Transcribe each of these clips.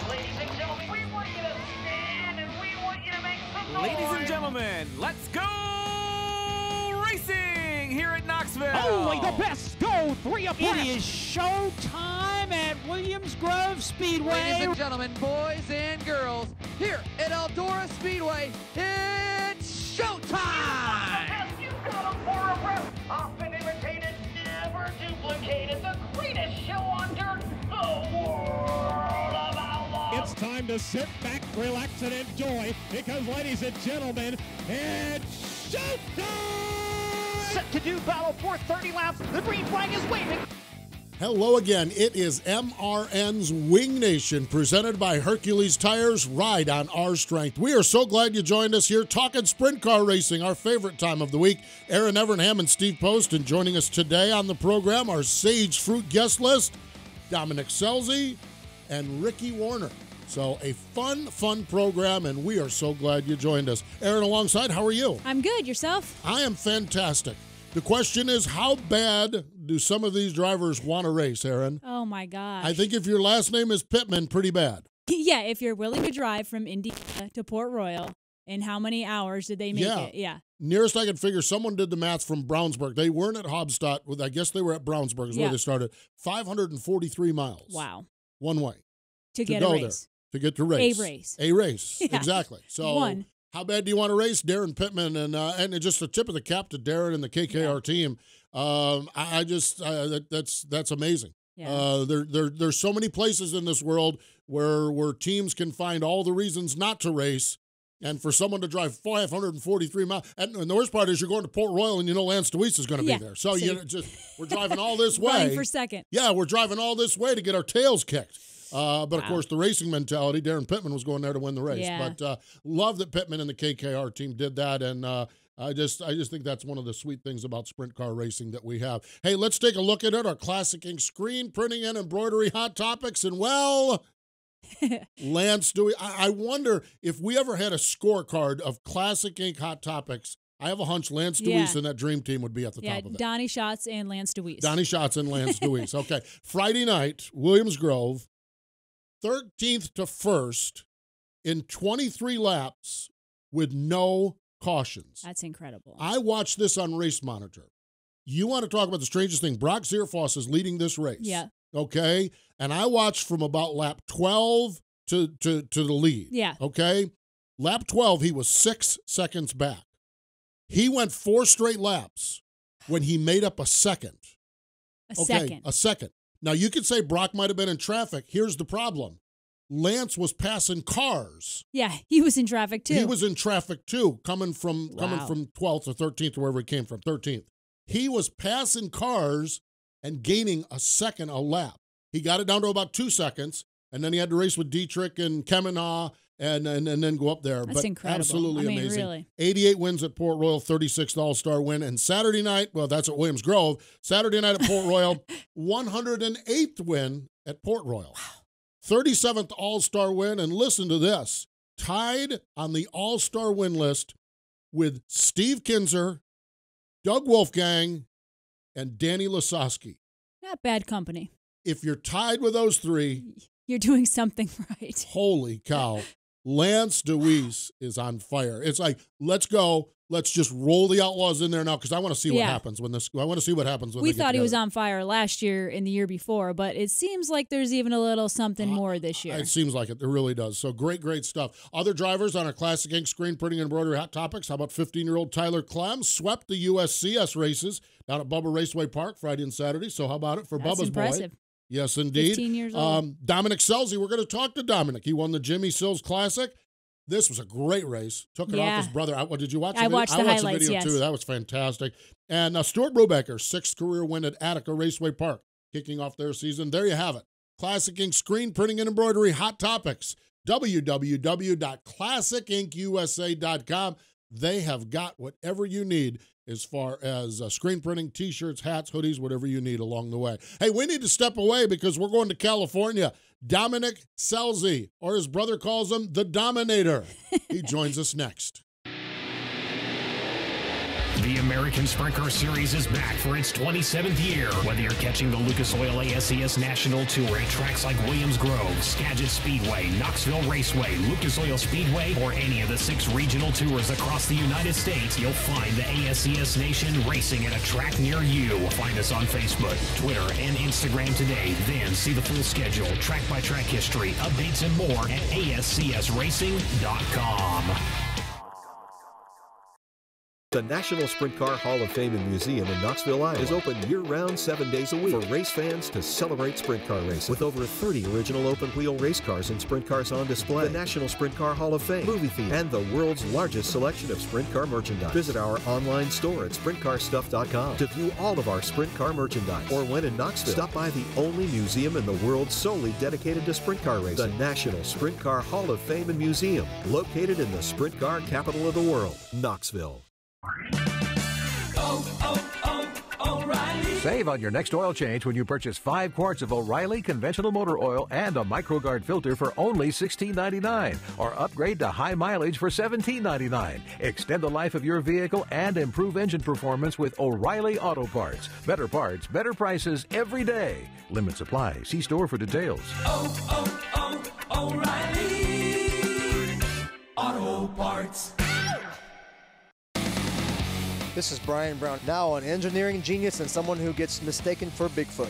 Ladies and gentlemen, we want you to stand and we want you to make some noise. Ladies and gentlemen, let's go racing here at Knoxville. Only the best go three abreast. It is show time at Williams Grove Speedway. Ladies and gentlemen, boys and girls, here at Eldora Speedway, it's showtime! You got 'em for a breath. Often imitated, never duplicated. The greatest show on dirt, the world of outlaws. It's time to sit back, relax, and enjoy because, ladies and gentlemen, it's showtime! Set to do battle for 30 laps. The green flag is waving. Hello again. It is MRN's Wing Nation presented by Hercules Tires. Ride on our strength. We are so glad you joined us here talking sprint car racing, our favorite time of the week. Erin, Evernham, and Steve Post. And joining us today on the program, our Sage Fruit guest list, Dominic Scelzi and Ricky Warner. So a fun program, and we are so glad you joined us. Erin alongside, how are you? I'm good. Yourself? I am fantastic. The question is, how bad do some of these drivers want to race, Erin? Oh, my gosh. I think if your last name is Pittman, pretty bad. Yeah, if you're willing to drive from Indiana to Port Royal, in how many hours did they make it? Yeah. Nearest I could figure, someone did the math from Brownsburg. They weren't at Hobstadt. I guess they were at Brownsburg is where they started. 543 miles. Wow. One way. To get a race. There, to get to race. A race. Yeah. Exactly. So One. How bad do you want to race? Darren Pittman, and just a tip of the cap to Darren and the KKR team. That's amazing. Yeah. There's so many places in this world where teams can find all the reasons not to race, and for someone to drive 543 miles. And the worst part is you're going to Port Royal and you know Lance DeWeese is going to be there. So we're driving all this way. Running for second. Yeah, we're driving all this way to get our tails kicked. But of course, the racing mentality, Darren Pittman was going there to win the race. Yeah. But love that Pittman and the KKR team did that. And I just think that's one of the sweet things about sprint car racing that we have. Hey, let's take a look at it. Our Classic Ink screen printing and embroidery hot topics. And well, Lance Dewey, I wonder if we ever had a scorecard of Classic Ink hot topics. I have a hunch Lance Deweese and that dream team would be at the top of it. Donny Schatz and Lance Deweese. Donny Schatz and Lance Deweese. Okay. Friday night, Williams Grove. 13th to 1st in 23 laps with no cautions. That's incredible. I watched this on Race Monitor. You want to talk about the strangest thing? Brock Zierfoss is leading this race. Yeah. Okay? And I watched from about lap 12 to the lead. Yeah. Okay? Lap 12, he was 6 seconds back. He went 4 straight laps when he made up a second. A second. Now, you could say Brock might have been in traffic. Here's the problem. Lance was passing cars. Yeah, he was in traffic, too. He was in traffic, too, coming from 12th or 13th or wherever he came from, 13th. He was passing cars and gaining a second a lap. He got it down to about 2 seconds, and then he had to race with Dietrich and Kemenah and then go up there. That's incredible. Absolutely amazing. Really. 88 wins at Port Royal, 36th All-Star win. And Saturday night, well, that's at Williams Grove. Saturday night at Port Royal, 108th win at Port Royal. 37th All-Star win. And listen to this. Tied on the All-Star win list with Steve Kinzer, Doug Wolfgang, and Danny Lasowski. Not bad company. If you're tied with those three, you're doing something right. Holy cow. Lance Deweese is on fire. It's like, let's go. Let's just roll the Outlaws in there now because I want to see what happens when this. I want to see what happens when we they get thought he was together. on fire last year and the year before, but it seems like there's even a little something more this year. It seems like it. It really does. So great stuff. Other drivers on our Classic Ink screen printing and embroidery hot topics. How about 15-year-old Tyler Clem swept the USCS races down at Bubba Raceway Park Friday and Saturday. So how about it for That's Bubba's impressive. boy? Yes, indeed. 15 years old. Dominic Scelzi, we're going to talk to Dominic. He won the Jimmy Sills Classic. This was a great race. Took it off his brother. What did you watch? I watched the highlights, the video yes. too. That was fantastic. And Stuart Brubaker, 6th career win at Attica Raceway Park, kicking off their season. There you have it. Classic Ink screen printing and embroidery hot topics. www.classicinkusa.com. They have got whatever you need as far as screen printing, T-shirts, hats, hoodies, whatever you need along the way. Hey, we need to step away because we're going to California. Dominic Scelzi, or his brother calls him, the Dominator. He joins us next. The American Sprint Car Series is back for its 27th year. Whether you're catching the Lucas Oil ASCS National Tour at tracks like Williams Grove, Skagit Speedway, Knoxville Raceway, Lucas Oil Speedway, or any of the 6 regional tours across the United States, you'll find the ASCS Nation racing at a track near you. Find us on Facebook, Twitter, and Instagram today. Then see the full schedule, track-by-track history, updates, and more at ASCSRacing.com. The National Sprint Car Hall of Fame and Museum in Knoxville, Iowa is open year-round 7 days a week for race fans to celebrate sprint car racing. With over 30 original open-wheel race cars and sprint cars on display, the National Sprint Car Hall of Fame, movie theater, and the world's largest selection of sprint car merchandise. Visit our online store at sprintcarstuff.com to view all of our sprint car merchandise. Or when in Knoxville, stop by the only museum in the world solely dedicated to sprint car racing, the National Sprint Car Hall of Fame and Museum, located in the sprint car capital of the world, Knoxville. O'Reilly. Save on your next oil change when you purchase 5 quarts of O'Reilly conventional motor oil and a MicroGuard filter for only $16.99, or upgrade to high mileage for $17.99. Extend the life of your vehicle and improve engine performance with O'Reilly Auto Parts. Better parts, better prices every day. Limits apply. See store for details. O'Reilly Auto Parts. This is Brian Brown, now an engineering genius and someone who gets mistaken for Bigfoot.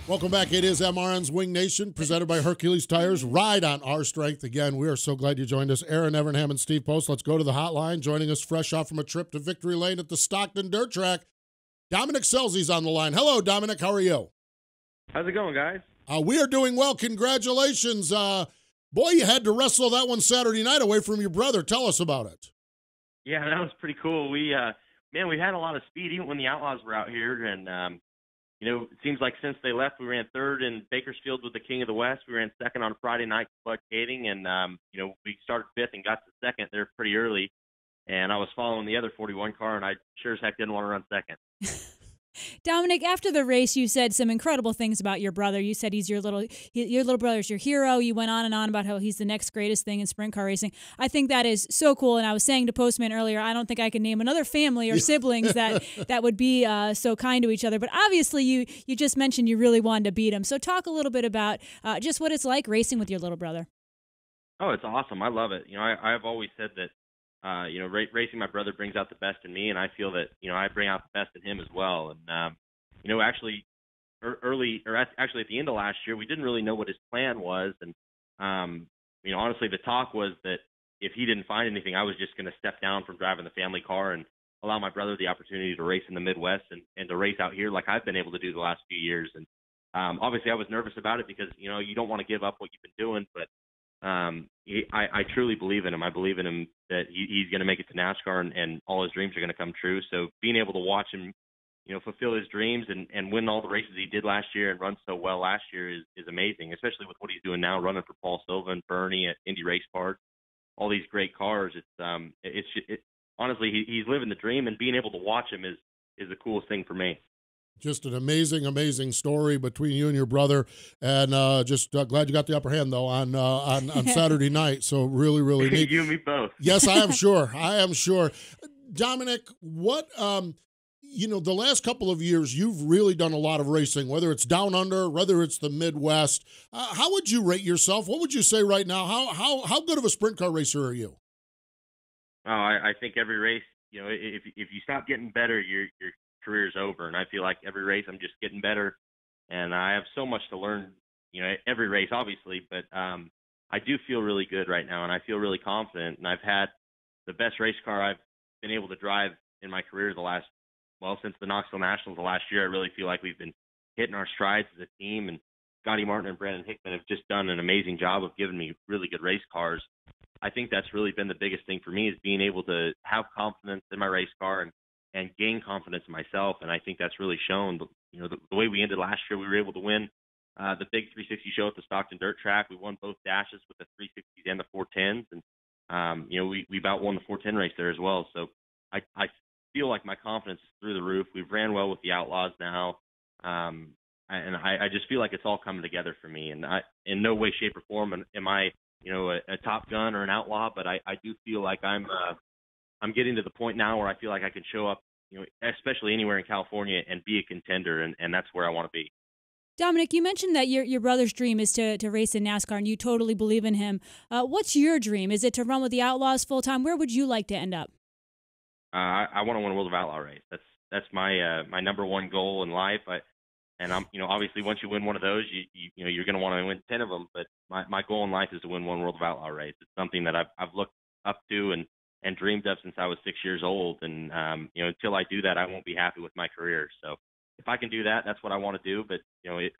Welcome back. It is MRN's Wing Nation, presented by Hercules Tires. Ride on our strength. Again, we are so glad you joined us. Erin, Evernham, and Steve Post. Let's go to the hotline. Joining us fresh off from a trip to Victory Lane at the Stockton Dirt Track, Dominic Scelzi's on the line. Hello, Dominic. How are you? How's it going, guys? We are doing well. Congratulations. Boy, you had to wrestle that one Saturday night away from your brother. Tell us about it. Yeah, that was pretty cool. We had a lot of speed even when the Outlaws were out here, and it seems like since they left, we ran third in Bakersfield with the King of the West. We ran second on Friday night Bud Kading, and we started fifth and got to second there pretty early. And I was following the other 41 car, and I sure as heck didn't want to run second. Dominic, after the race, you said some incredible things about your brother. You said your little brother's your hero. You went on and on about how he's the next greatest thing in sprint car racing. I think that is so cool. And I was saying to Postman earlier, I don't think I can name another family or siblings that would be so kind to each other. But obviously, you just mentioned you really wanted to beat him. So talk a little bit about just what it's like racing with your little brother. Oh, it's awesome. I love it. I've always said that. Racing my brother brings out the best in me, and I feel that, I bring out the best in him as well. And, actually at the end of last year, we didn't really know what his plan was. And, honestly, the talk was that if he didn't find anything, I was just going to step down from driving the family car and allow my brother the opportunity to race in the Midwest and to race out here like I've been able to do the last few years. And, obviously I was nervous about it because, you don't want to give up what you've been doing, but I truly believe in him. I believe in him that he's going to make it to NASCAR and all his dreams are going to come true. So being able to watch him, fulfill his dreams and win all the races he did last year and run so well last year is amazing, especially with what he's doing now, running for Paul Silva and Bernie at Indy Race Park, all these great cars. Honestly, he's living the dream, and being able to watch him is the coolest thing for me. Just an amazing, amazing story between you and your brother, and just glad you got the upper hand though on Saturday night. So really, really neat. You and me both. Yes, I am sure. Dominic, what the last couple of years you've really done a lot of racing, whether it's down under, whether it's the Midwest. How would you rate yourself? What would you say right now? How good of a sprint car racer are you? Oh, I think every race, if you stop getting better, your career's over. And I feel like every race I'm just getting better, and I have so much to learn, every race obviously, but I do feel really good right now, and I feel really confident, and I've had the best race car I've been able to drive in my career since the Knoxville Nationals the last year. I really feel like we've been hitting our strides as a team, and Scotty Martin and Brandon Hickman have just done an amazing job of giving me really good race cars. I think that's really been the biggest thing for me, is being able to have confidence in my race car and gain confidence in myself. And I think that's really shown. The way we ended last year, we were able to win the big 360 show at the Stockton Dirt Track. We won both dashes with the 360s and the 410s. And, we about won the 410 race there as well. So I feel like my confidence is through the roof. We've ran well with the Outlaws now. And I just feel like it's all coming together for me. And in no way, shape, or form am I, a Top Gun or an outlaw, but I do feel like I'm I'm getting to the point now where I feel like I can show up, especially anywhere in California, and be a contender, and that's where I want to be. Dominic, you mentioned that your brother's dream is to race in NASCAR, and you totally believe in him. What's your dream? Is it to run with the Outlaws full time? Where would you like to end up? I want to win a World of Outlaw race. That's my my number one goal in life. And I'm obviously once you win one of those, you're going to want to win 10 of them. But my goal in life is to win one World of Outlaw race. It's something that I've looked up to and dreamed of since I was 6 years old. And until I do that, I won't be happy with my career. So if I can do that, that's what I want to do. But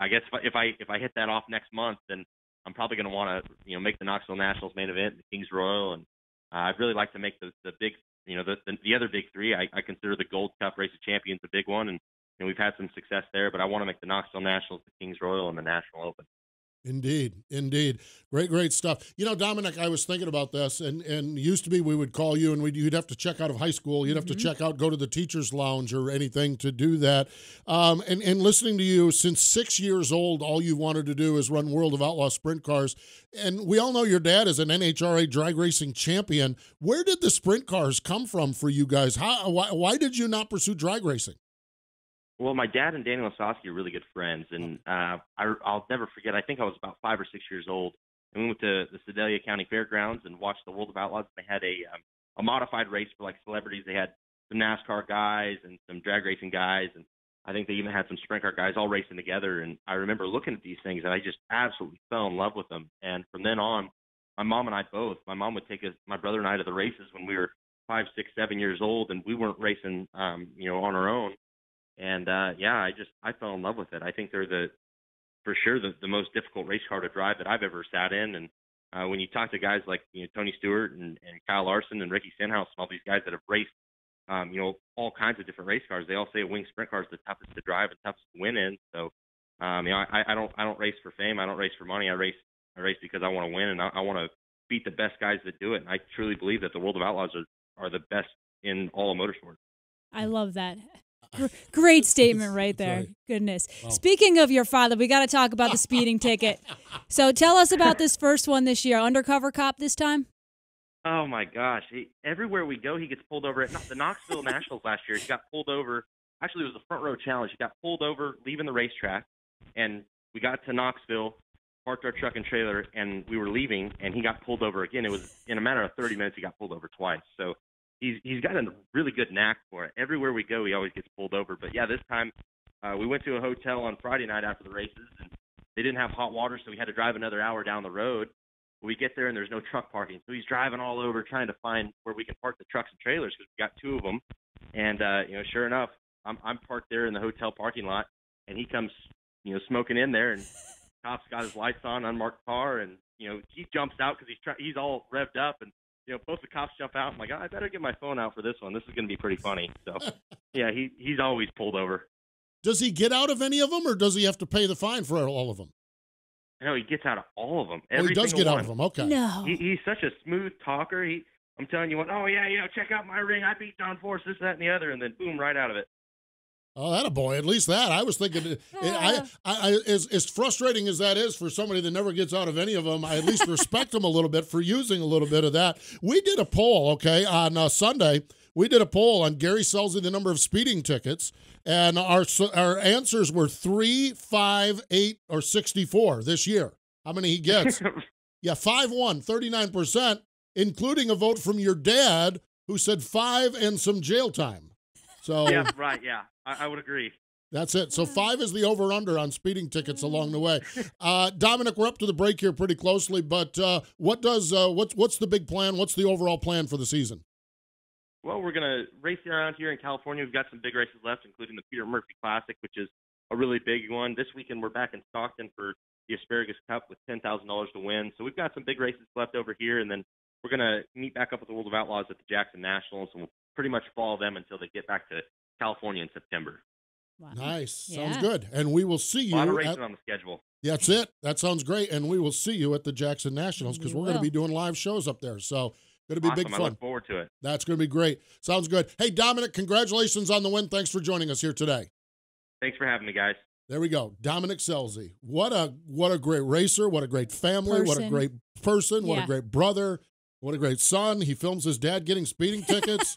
I guess if I hit that off next month, then I'm probably going to want to make the Knoxville Nationals main event, the Kings Royal, and I'd really like to make the big the other big three. I consider the Gold Cup Race of Champions a big one, and we've had some success there. But I want to make the Knoxville Nationals, the Kings Royal, and the National Open. Indeed. Great stuff. Dominic, I was thinking about this, and used to be we would call you, and you'd have to check out of high school. You'd have to go to the teacher's lounge or anything to do that. And listening to you, since 6 years old, all you wanted to do is run World of Outlaw sprint cars. And we all know your dad is an NHRA drag racing champion. Where did the sprint cars come from for you guys? Why did you not pursue drag racing? Well, my dad and Daniel Scelzi are really good friends, and I'll never forget. I think I was about 5 or 6 years old, and we went to the Sedalia County Fairgrounds and watched the World of Outlaws. They had a modified race for like celebrities. They had some NASCAR guys and some drag racing guys, and I think they even had some sprint car guys all racing together. And I remember looking at these things, and I just absolutely fell in love with them. And from then on, my mom and I both. My mom would take my brother and I to the races when we were 5, 6, 7 years old, and we weren't racing, on our own. And I fell in love with it. I think they're for sure the most difficult race car to drive that I've ever sat in. And when you talk to guys like Tony Stewart and Kyle Larson and Ricky Stenhouse and all these guys that have raced all kinds of different race cars, they all say a wing sprint car is the toughest to drive and toughest to win in. So I don't race for fame. I don't race for money. I race because I want to win, and I want to beat the best guys that do it. And I truly believe that the World of Outlaws are the best in all of motorsports. I love that. Great statement right there. Right. Goodness. Wow. Speaking of your father, we got to talk about the speeding ticket. So tell us about this first one this year. Undercover cop this time? Oh, my gosh. Everywhere we go, he gets pulled over. At the Knoxville Nationals last year, he got pulled over. Actually, it was the front row challenge. He got pulled over leaving the racetrack, and we got to Knoxville, parked our truck and trailer, and we were leaving, and he got pulled over again. It was in a matter of 30 minutes, he got pulled over twice. So he's got a really good knack for it. Everywhere we go, he always gets pulled over. But, yeah, this time we went to a hotel on Friday night after the races, and they didn't have hot water, so we had to drive another hour down the road. We get there, and there's no truck parking. So he's driving all over trying to find where we can park the trucks and trailers because we got 2 of them. And, sure enough, I'm parked there in the hotel parking lot, and he comes, smoking in there, and cop's got his lights on, unmarked car, and, he jumps out because he's all revved up, and both the cops jump out. I'm like, I better get my phone out for this one. This is going to be pretty funny. So, yeah, he's always pulled over. Does he get out of any of them, or does he have to pay the fine for all of them? No, he gets out of all of them. He does get out of them. Okay. No. He's such a smooth talker. I'm telling you what, check out my ring. I beat Don Force, this, that, and the other, and then boom, right out of it. Oh, that a boy. At least that. I was thinking, as frustrating as that is for somebody that never gets out of any of them, I at least respect him a little bit for using a little bit of that. We did a poll, on Sunday. We did a poll on Gary Scelzi, the number of speeding tickets, and our answers were 3, 5, 8, or 64 this year. How many he gets? Yeah, 5-1, 39%, including a vote from your dad who said 5 and some jail time. So yeah, right, yeah. I would agree. That's it. So 5 is the over-under on speeding tickets along the way. Dominic, we're up to the break here pretty closely, but what's the big plan? What's the overall plan for the season? Well, we're going to race around here in California. We've got some big races left, including the Peter Murphy Classic, which is a really big one. This weekend we're back in Stockton for the Asparagus Cup with $10,000 to win. So we've got some big races left over here, and then we're going to meet back up with the World of Outlaws at the Jackson Nationals, and we'll pretty much follow them until they get back to California in September. Wow. Nice. Yeah. Sounds good. And we will see you. A lot of racing on the schedule. That's it. That sounds great. And we will see you at the Jackson Nationals because we're going to be doing live shows up there. So going to be awesome. big fun. I look forward to it. That's going to be great. Sounds good. Hey, Dominic, congratulations on the win. Thanks for joining us here today. Thanks for having me, guys. There we go. Dominic Scelzi. What a great racer. What a great family. What a great person. What a great brother. What a great son. He films his dad getting speeding tickets.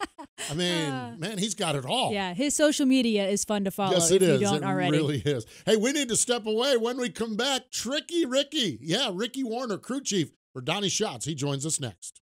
I mean, man, he's got it all. Yeah, his social media is fun to follow. Yes, it if is. You don't it already. really is. Hey, we need to step away. When we come back, Tricky Ricky. Yeah, Ricky Warner, crew chief for Donny Schatz. He joins us next.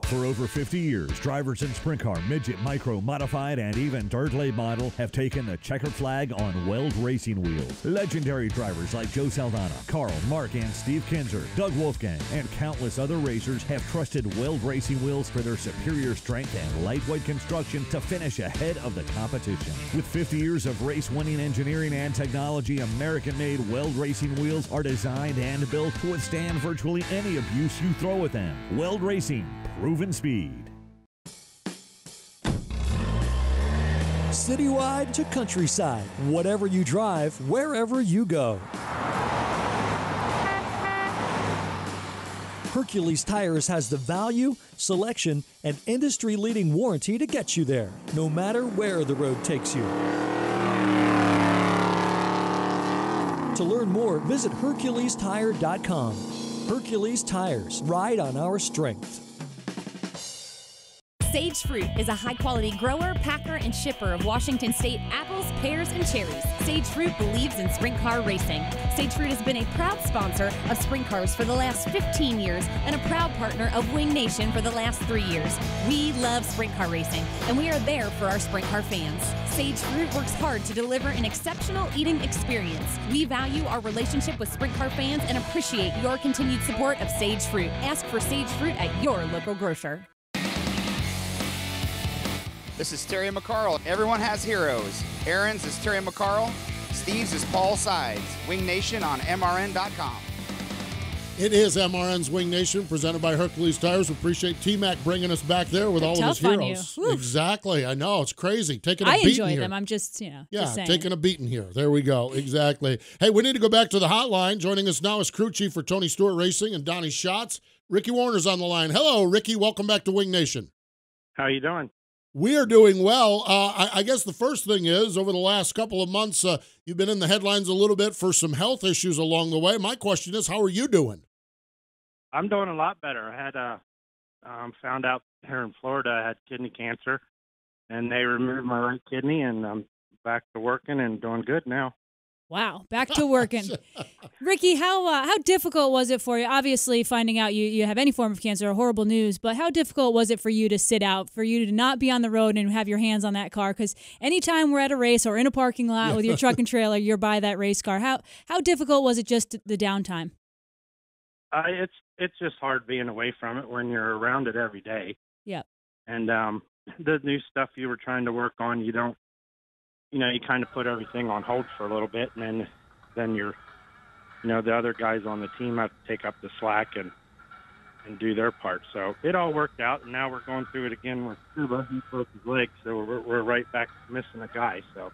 For over 50 years, drivers in sprint car, midget, micro, modified, and even dirt late model have taken the checkered flag on Weld racing wheels. Legendary drivers like Joe Saldana, Carl, Mark, and Steve Kinzer, Doug Wolfgang, and countless other racers have trusted Weld racing wheels for their superior strength and lightweight construction to finish ahead of the competition. With 50 years of race-winning engineering and technology, American-made Weld racing wheels are designed and built to withstand virtually any abuse you throw at them. Weld Racing. Proven speed. Citywide to countryside, whatever you drive, wherever you go. Hercules Tires has the value, selection, and industry-leading warranty to get you there, no matter where the road takes you. To learn more, visit HerculesTire.com. Hercules Tires, ride on our strength. Sage Fruit is a high-quality grower, packer, and shipper of Washington State apples, pears, and cherries. Sage Fruit believes in sprint car racing. Sage Fruit has been a proud sponsor of sprint cars for the last 15 years and a proud partner of Wing Nation for the last 3 years. We love sprint car racing, and we are there for our sprint car fans. Sage Fruit works hard to deliver an exceptional eating experience. We value our relationship with sprint car fans and appreciate your continued support of Sage Fruit. Ask for Sage Fruit at your local grocer. This is Terry McCarl. Everyone has heroes. Erin's is Terry McCarl. Steve's is Paul Sides. Wing Nation on MRN.com. It is MRN's Wing Nation, presented by Hercules Tires. We appreciate T-Mac bringing us back there with all of his heroes. Exactly. I know. It's crazy. Taking a beating here. I enjoy them. I'm just, Yeah, just saying. taking a beating here. There we go. Exactly. Hey, we need to go back to the hotline. Joining us now is crew chief for Tony Stewart Racing and Donny Schatz. Ricky Warner's on the line. Hello, Ricky. Welcome back to Wing Nation. How you doing? We are doing well. I guess the first thing is, over the last couple of months, you've been in the headlines a little bit for some health issues along the way. My question is, how are you doing? I'm doing a lot better. I had found out here in Florida I had kidney cancer, and they removed my right kidney, and I'm back to working and doing good now. Wow, back to working. Ricky, how difficult was it for you? Obviously, finding out you have any form of cancer, horrible news, but how difficult was it for you to sit out, for you to not be on the road and have your hands on that car? Because anytime we're at a race or in a parking lot with your truck and trailer, you're by that race car. How difficult was it just the downtime? It's just hard being away from it when you're around it every day. Yeah. And the new stuff you were trying to work on, you kind of put everything on hold for a little bit, and then you're, the other guys on the team have to take up the slack and do their part. So it all worked out, and now we're going through it again with Cuba. He broke his leg, so we're right back missing a guy. So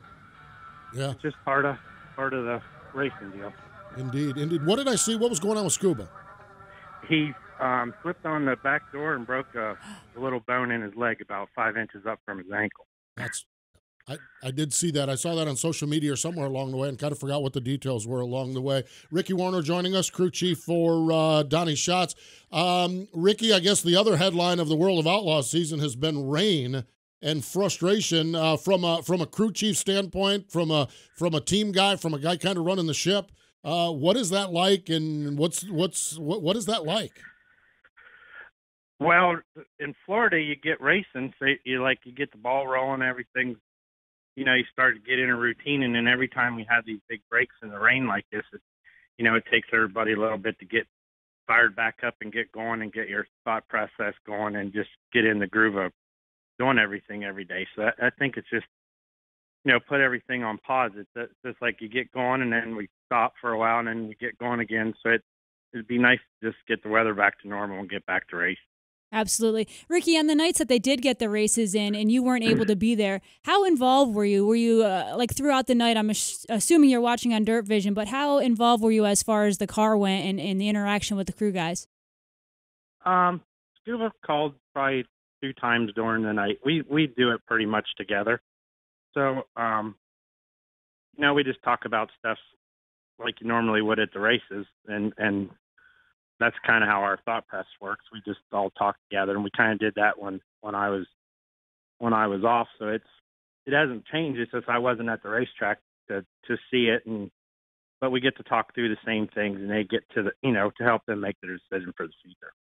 yeah, it's just part of the racing deal. Indeed. What did I see? What was going on with Scuba? He slipped on the back door and broke a little bone in his leg about 5 inches up from his ankle. I did see that. I saw that on social media or somewhere along the way and kind of forgot what the details were along the way. Ricky Warner joining us, crew chief for Donny Schatz. Ricky, I guess the other headline of the World of Outlaws season has been rain and frustration from a crew chief standpoint, from a team guy, from a guy kind of running the ship. What is that like, and what is that like? Well, in Florida, you get racing, so you get the ball rolling, everything. You start to get in a routine, and then every time we have these big breaks in the rain like this, it takes everybody a little bit to get fired back up and get going and get your thought process going and just get in the groove of doing everything every day. So I think it's just, put everything on pause. It's just like you get going, and then we stop for a while, and then we get going again. So it'd be nice to just get the weather back to normal and get back to racing. Absolutely. Ricky, on the nights that they did get the races in and you weren't able to be there, how involved were you? Were you, throughout the night, I'm assuming you're watching on Dirt Vision, but how involved were you as far as the car went and the interaction with the crew guys? Scuba called probably 2 times during the night. We do it pretty much together. So, we just talk about stuff like you normally would at the races and that's kind of how our thought process works. We just all talk together, and we kind of did that when I was off. So it hasn't changed. It's just I wasn't at the racetrack to see it, but we get to talk through the same things, and they get to to help them make their decision for the future.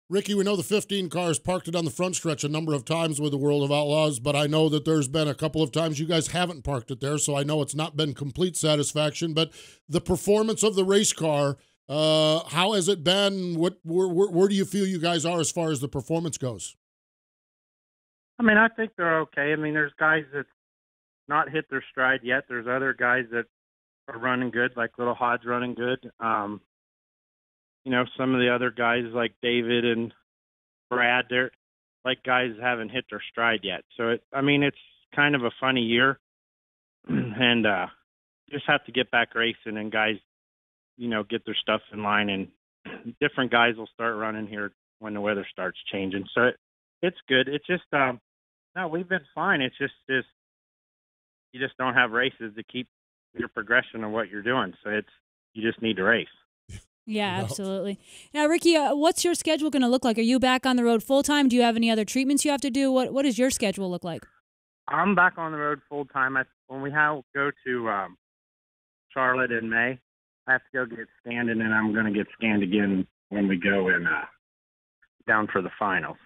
Ricky, we know the 15 cars parked it on the front stretch a number of times with the World of Outlaws, but I know that there's been a couple of times you guys haven't parked it there, so I know it's not been complete satisfaction. But the performance of the race car, how has it been? Where do you feel you guys are as far as the performance goes? I mean, I think they're okay. I mean, there's guys that not hit their stride yet. There's other guys that are running good, like Little Hod's running good. Some of the other guys like David and Brad, they're like guys haven't hit their stride yet. So it's kind of a funny year, and just have to get back racing and guys, get their stuff in line, and different guys will start running here when the weather starts changing. So it's good. It's just no, we've been fine. It's just you just don't have races to keep your progression of what you're doing. So you just need to race. Yeah, absolutely. Now, Ricky, what's your schedule going to look like? Are you back on the road full time? Do you have any other treatments you have to do? What does your schedule look like? I'm back on the road full time. When we go to Charlotte in May, I have to go get scanned, and then I'm going to get scanned again when we go in down for the finals.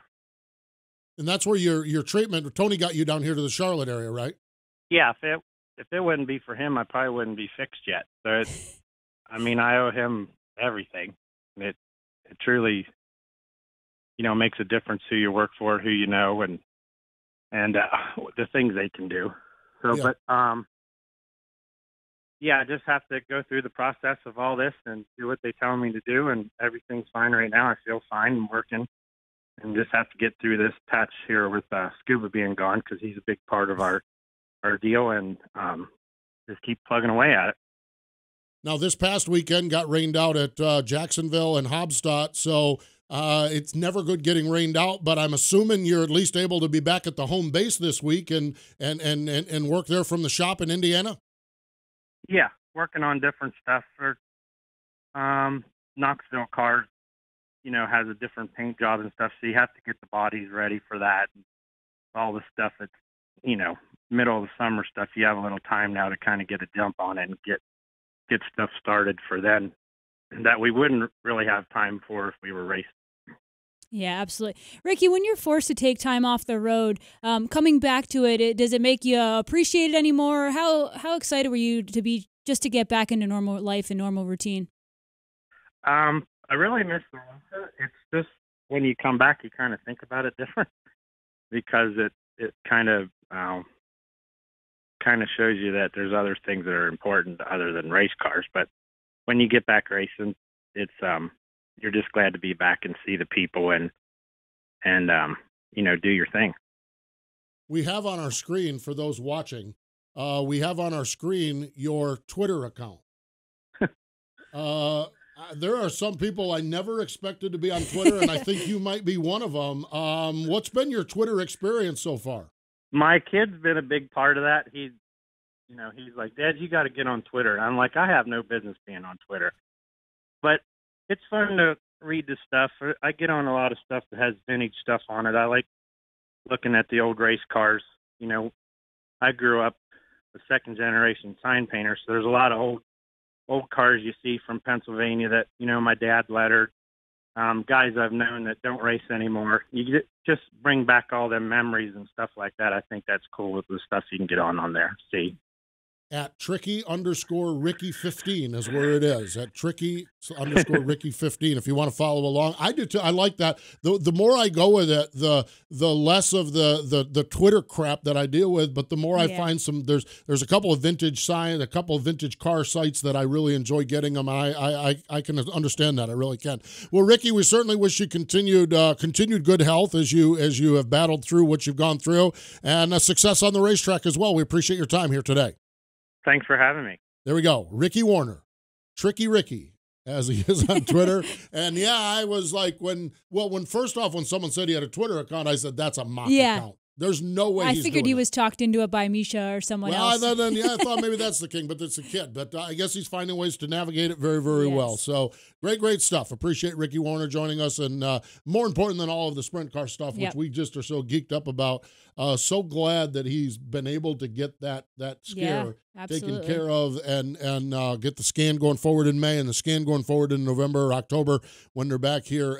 And that's where your treatment, Tony got you down here to the Charlotte area, right? Yeah, if it wouldn't be for him, I probably wouldn't be fixed yet. So I owe him everything. It truly, makes a difference who you work for, who you know, and the things they can do. So, yeah. But I just have to go through the process of all this and do what they tell me to do, and everything's fine right now. I feel fine and working, and just have to get through this patch here with Scuba being gone, because he's a big part of our deal, and just keep plugging away at it. Now, this past weekend got rained out at Jacksonville and Hobstadt, so it's never good getting rained out, but I'm assuming you're at least able to be back at the home base this week and work there from the shop in Indiana? Yeah, working on different stuff. For Knoxville Cars, has a different paint job and stuff, so you have to get the bodies ready for that. All the stuff that's, middle of the summer stuff, you have a little time now to kind of get a jump on it and get stuff started for then that we wouldn't really have time for if we were racing. Yeah, absolutely. Ricky, when you're forced to take time off the road, coming back to it, does it make you appreciate it anymore? How excited were you to get back into normal life and normal routine? I really miss the winter. It's just when you come back, you kind of think about it different, because it kind of shows you that there's other things that are important other than race cars. But when you get back racing, it's you're just glad to be back and see the people and do your thing. We have on our screen, for those watching, we have on our screen your Twitter account. There are some people I never expected to be on Twitter, and I think you might be one of them. What's been your Twitter experience so far? My kid's been a big part of that. He's like, Dad, you got to get on Twitter. And I'm like, I have no business being on Twitter. But it's fun to read the stuff. I get on a lot of stuff that has vintage stuff on it. I like looking at the old race cars. I grew up a second-generation sign painter, so there's a lot of old cars you see from Pennsylvania that, my dad lettered. Guys I've known that don't race anymore. You just bring back all them memories and stuff like that. I think that's cool with the stuff you can get on there. See. At Tricky_Ricky15 is where it is. At Tricky_Ricky15. If you want to follow along, I do too. I like that. The more I go with it, the less of the Twitter crap that I deal with. But the more I find there's a couple of vintage a couple of vintage car sites that I really enjoy getting them. I can understand that. I really can. Well, Ricky, we certainly wish you continued good health as you have battled through what you've gone through, and success on the racetrack as well. We appreciate your time here today. Thanks for having me. There we go. Ricky Warner, Tricky Ricky, as he is on Twitter. And I was like, when someone said he had a Twitter account, I said, that's a mock account. There's no way I he's figured doing he was talked into it by Misha or someone else. Well, I thought maybe that's the king, but it's a kid. But I guess he's finding ways to navigate it very, very well. So great stuff. Appreciate Ricky Warner joining us. And more important than all of the sprint car stuff, which we just are so geeked up about, so glad that he's been able to get that scare taken care of and get the scan going forward in May and the scan going forward in November or October when they're back here.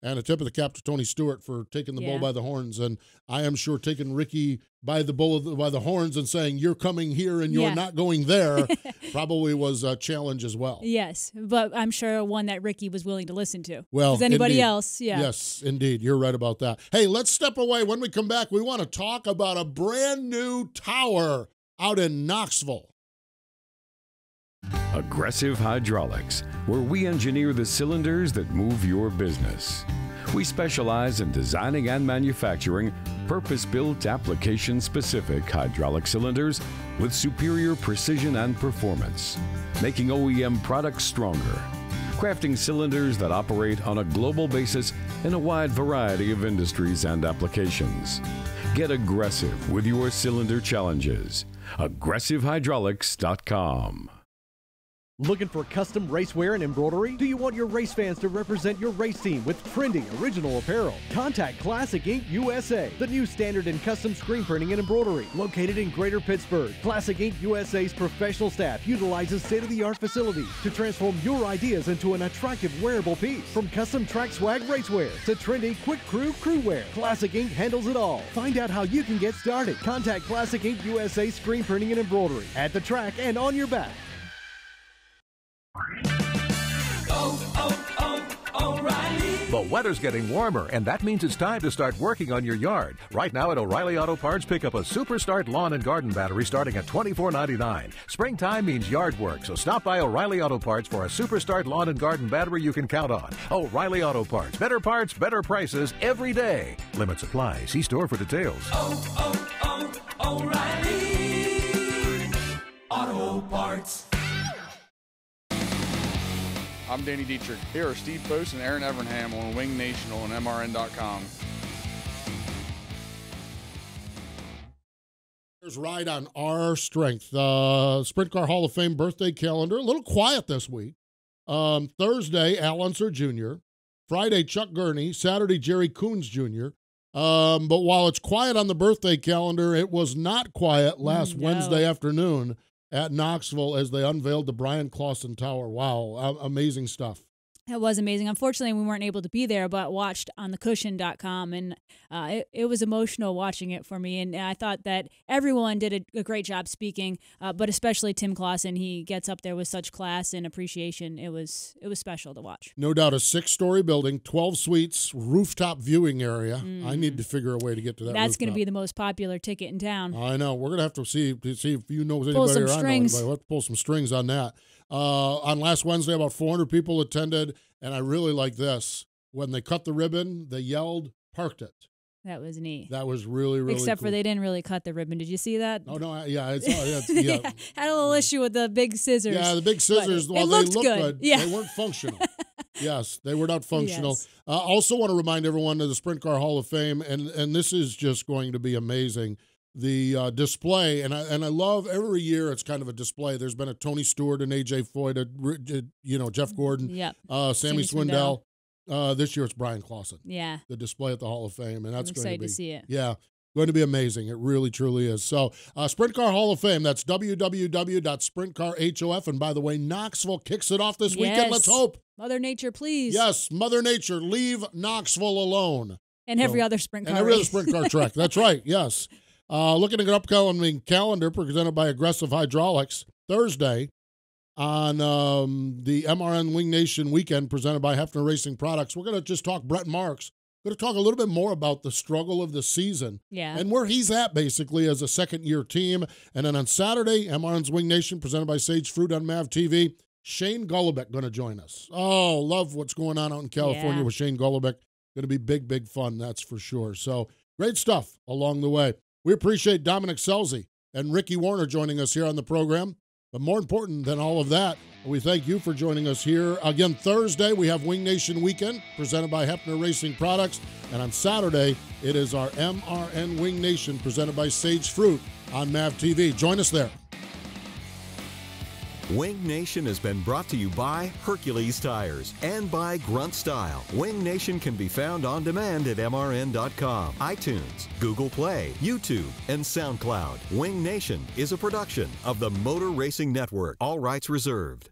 And a tip of the cap to Tony Stewart for taking the bull by the horns. And I am sure taking Ricky by the horns and saying, you're coming here and you're not going there probably was a challenge as well. Yes, but I'm sure one that Ricky was willing to listen to. Well, as anybody indeed. Else, Yes, indeed. You're right about that. Hey, let's step away. When we come back, we want to talk about a brand new tower out in Knoxville. Aggressive Hydraulics, where we engineer the cylinders that move your business. We specialize in designing and manufacturing purpose-built, application-specific hydraulic cylinders with superior precision and performance, making OEM products stronger, crafting cylinders that operate on a global basis in a wide variety of industries and applications. Get aggressive with your cylinder challenges. AggressiveHydraulics.com. Looking for custom racewear and embroidery? Do you want your race fans to represent your race team with trendy, original apparel? Contact Classic Ink USA, the new standard in custom screen printing and embroidery, located in Greater Pittsburgh. Classic Ink USA's professional staff utilizes state-of-the-art facilities to transform your ideas into an attractive wearable piece. From custom track swag racewear to trendy quick crew wear, Classic Ink handles it all. Find out how you can get started. Contact Classic Ink USA screen printing and embroidery at the track and on your back. O'Reilly. The weather's getting warmer, and that means it's time to start working on your yard. Right now at O'Reilly Auto Parts, pick up a Super Start Lawn and Garden Battery starting at $24.99. Springtime means yard work, so stop by O'Reilly Auto Parts for a Super Start Lawn and Garden Battery you can count on. O'Reilly Auto Parts, better better prices every day. Limits apply. See store for details. O'Reilly Auto Parts. I'm Danny Dietrich. Here are Steve Post and Erin Evernham on Wing Nation on MRN.com. There's Ride on Our Strength. Sprint Car Hall of Fame birthday calendar. A little quiet this week. Thursday, Al Unser Jr. Friday, Chuck Gurney. Saturday, Jerry Coons Jr. But while it's quiet on the birthday calendar, it was not quiet last Wednesday afternoon at Knoxville as they unveiled the Brian Clausen Tower. Wow, amazing stuff. It was amazing. Unfortunately, we weren't able to be there, but watched on thecushion.com, and it was emotional watching it for me. And I thought that everyone did a great job speaking, but especially Tim Clausen. He gets up there with such class and appreciation. It was special to watch. No doubt, a 6-story building, 12 suites, rooftop viewing area. I need to figure a way to get to that. That's going to be the most popular ticket in town. I know. We're going to have to see if you know anybody or I know anybody. We'll have to pull some strings on that. On last Wednesday, about 400 people attended, and I really like this. When they cut the ribbon, they yelled, "Parked it." That was neat. That was really, really Except cool. for they didn't really cut the ribbon. Did you see that? Oh, no, yeah. Had a little issue with the big scissors. Yeah, the big scissors, while they looked good, yeah. they weren't functional. Yes, they were not functional. Yes. Also want to remind everyone of the Sprint Car Hall of Fame, and this is just going to be amazing. The display, and I love every year it's kind of a display. There's been a Tony Stewart and AJ Foyt, Jeff Gordon, Sammy Swindell. This year it's Brian Clausen. Yeah. The display at the Hall of Fame, and that's I'm going excited to be to see it. Yeah, going to be amazing. It really, truly is. So, Sprint Car Hall of Fame. That's www.sprintcarhof. And by the way, Knoxville kicks it off this weekend. Let's hope. Mother Nature, please. Yes, Mother Nature, leave Knoxville alone. And every other sprint car. And every other sprint car track. That's right. Yes. Looking at an upcoming calendar presented by Aggressive Hydraulics Thursday on the MRN Wing Nation weekend presented by Hefner Racing Products. We're going to just talk Brett Marks. We're going to talk a little bit more about the struggle of the season and where he's at basically as a second-year team. And then on Saturday, MRN's Wing Nation presented by Sage Fruit on MAV TV. Shane Golubic going to join us. Oh, love what's going on out in California with Shane Golubic. Going to be big, big fun, that's for sure. So great stuff along the way. We appreciate Dominic Scelzi and Ricky Warner joining us here on the program. But more important than all of that, We thank you for joining us here. Again, Thursday, we have Wing Nation Weekend presented by Hefner Racing Products. And on Saturday, it is our MRN Wing Nation presented by Sage Fruit on MAV TV. Join us there. Wing Nation has been brought to you by Hercules Tires and by Grunt Style. Wing Nation can be found on demand at mrn.com, iTunes, Google Play, YouTube, and SoundCloud. Wing Nation is a production of the Motor Racing Network. All rights reserved.